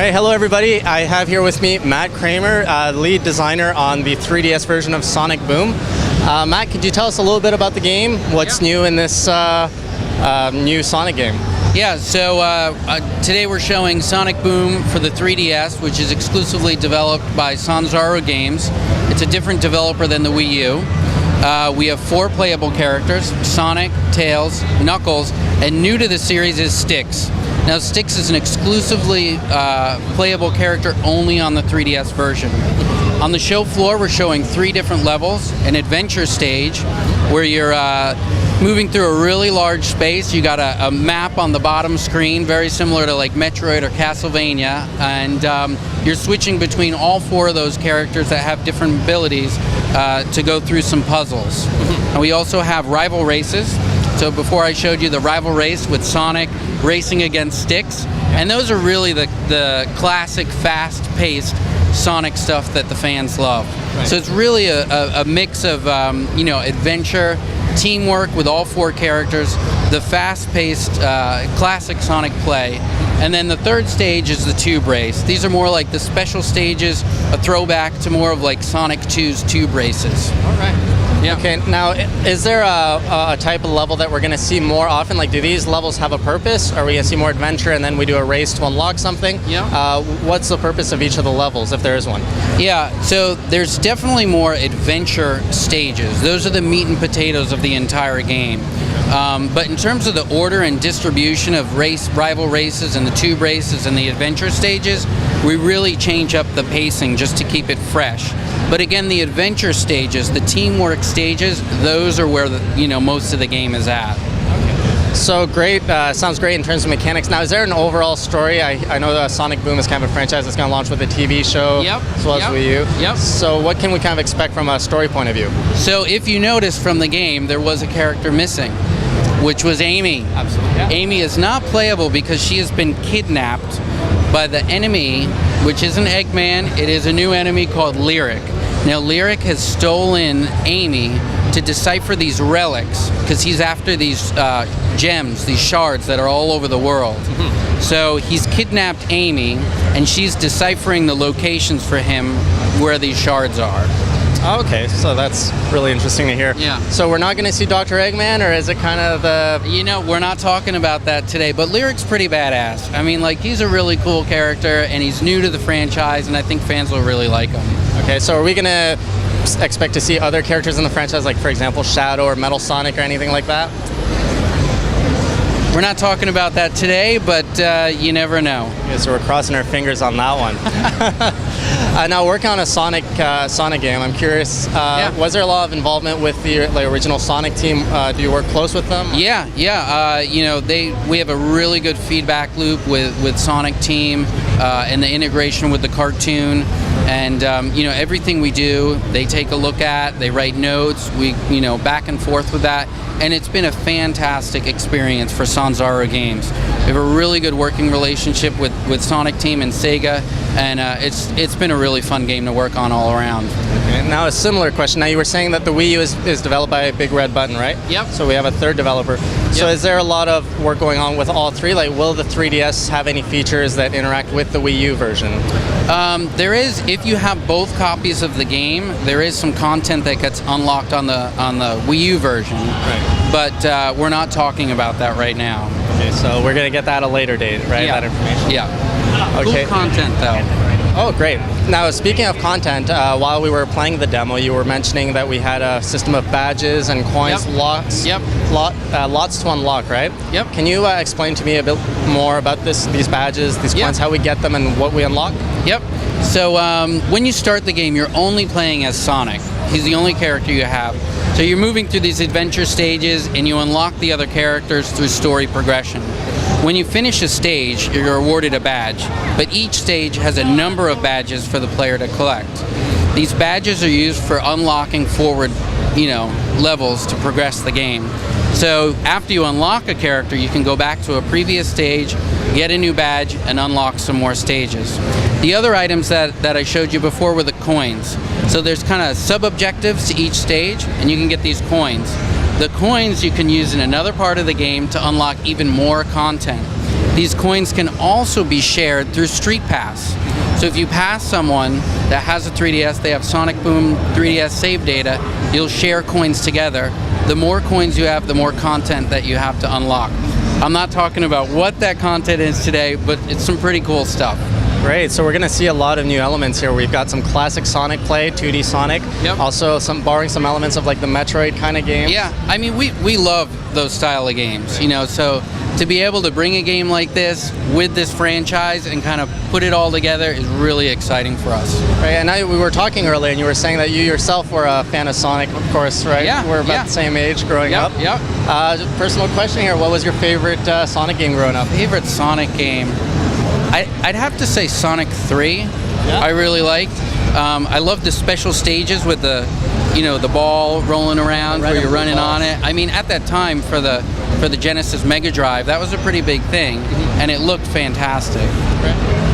Hey, hello everybody. I have here with me Mat Kraemer, lead designer on the 3DS version of Sonic Boom. Matt, could you tell us a little bit about the game? What's new in this new Sonic game? Yeah, so today we're showing Sonic Boom for the 3DS, which is exclusively developed by Sanzaru Games. It's a different developer than the Wii U. We have 4 playable characters: Sonic, Tails, Knuckles, and new to the series is Styx. Now, Styx is an exclusively playable character only on the 3DS version. On the show floor, we're showing 3 different levels: an adventure stage, where you're moving through a really large space. You got a map on the bottom screen, very similar to like Metroid or Castlevania, and you're switching between all 4 of those characters that have different abilities to go through some puzzles. And we also have rival races. So before I showed you the rival race with Sonic racing against Styx, and those are really the classic fast-paced Sonic stuff that the fans love. Right. So it's really a mix of adventure, teamwork with all 4 characters, the fast-paced classic Sonic play, and then the third stage is the tube race. These are more like the special stages, a throwback to more of like Sonic 2's tube races. All right. Yeah. Okay, now is there a type of level that we're going to see more often? Like, do these levels have a purpose? Are we going to see more adventure and then we do a race to unlock something? Yeah. What's the purpose of each of the levels, if there is one? Yeah, so there's definitely more adventure stages. Those are the meat and potatoes of the entire game. But in terms of the order and distribution of rival races and the tube races and the adventure stages, we really change up the pacing just to keep it fresh. But again, the adventure stages, the teamwork stages, those are where most of the game is at. Okay. So great, sounds great in terms of mechanics. Now, is there an overall story? I know Sonic Boom is kind of a franchise that's going to launch with a TV show as well as Wii U. Yep. So what can we kind of expect from a story point of view? So if you notice from the game, there was a character missing, which was Amy. Absolutely. Yeah. Amy is not playable because she has been kidnapped by the enemy, which isn't Eggman. It is a new enemy called Lyric. Now, Lyric has stolen Amy to decipher these relics because he's after these gems, these shards that are all over the world. Mm-hmm. So he's kidnapped Amy, and she's deciphering the locations for him where these shards are. Okay, so that's really interesting to hear. Yeah. So we're not going to see Dr. Eggman, or is it kind of the... We're not talking about that today, but Lyric's pretty badass. I mean, like, he's a really cool character, and he's new to the franchise, and I think fans will really like him. Okay, so are we going to expect to see other characters in the franchise, like, for example, Shadow or Metal Sonic or anything like that? We're not talking about that today, but you never know. Okay, so we're crossing our fingers on that one. Now, working on a Sonic game, I'm curious, was there a lot of involvement with the original Sonic team? Do you work close with them? Yeah. We have a really good feedback loop with Sonic team and the integration with the cartoon. And everything we do, they take a look at, they write notes, we back and forth with that, and it's been a fantastic experience for Sanzaru Games. We have a really good working relationship with Sonic Team and Sega, and it's been a really fun game to work on all around. Okay, now a similar question. Now, you were saying that the Wii U is developed by Big Red Button, right? Yep. So we have a third developer. Yep. So is there a lot of work going on with all 3? Like, will the 3DS have any features that interact with the Wii U version? There is, if you have both copies of the game, there is some content that gets unlocked on the Wii U version. Right. But we're not talking about that right now. Okay, so we're going to get that at a later date, right? Yeah. That information? Yeah. Okay. Cool content, though. Oh, great. Now, speaking of content, while we were playing the demo, you were mentioning that we had a system of badges and coins, lots to unlock, right? Yep. Can you explain to me a bit more about these badges, these coins, how we get them, and what we unlock? Yep. So when you start the game, you're only playing as Sonic. He's the only character you have. So you're moving through these adventure stages, and you unlock the other characters through story progression. When you finish a stage, you're awarded a badge, but each stage has a number of badges for the player to collect. These badges are used for unlocking forward, levels to progress the game. So after you unlock a character, you can go back to a previous stage, get a new badge, and unlock some more stages. The other items that I showed you before were the coins. So there's kind of sub-objectives to each stage, and you can get these coins. The coins you can use in another part of the game to unlock even more content. These coins can also be shared through Street Pass. So if you pass someone that has a 3DS, they have Sonic Boom 3DS save data, you'll share coins together. The more coins you have, the more content that you have to unlock. I'm not talking about what that content is today, but it's some pretty cool stuff. Great, so we're going to see a lot of new elements here. We've got some classic Sonic play, 2D Sonic. Yep. Also borrowing some elements of like the Metroid kind of game. Yeah, I mean, we love those style of games, you know, so to be able to bring a game like this with this franchise and kind of put it all together is really exciting for us. Right, and we were talking earlier, and you were saying that you yourself were a fan of Sonic, of course, right? Yeah, We're about the same age growing up. Yep. Just personal question here, what was your favorite Sonic game growing up? Favorite Sonic game? I'd have to say Sonic 3. Yeah. I really liked. I love the special stages with the ball rolling around where you're running on it. I mean, at that time for the Genesis Mega Drive, that was a pretty big thing, and it looked fantastic.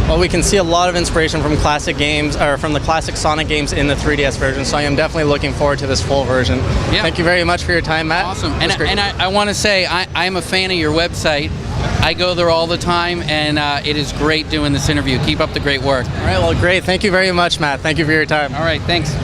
Well, we can see a lot of inspiration from classic games, or from the classic Sonic games in the 3DS version, so I am definitely looking forward to this full version. Yeah. Thank you very much for your time, Matt. Awesome. And I want to say, I'm a fan of your website. I go there all the time, and it is great doing this interview. Keep up the great work. All right, well, great. Thank you very much, Matt. Thank you for your time. All right, thanks.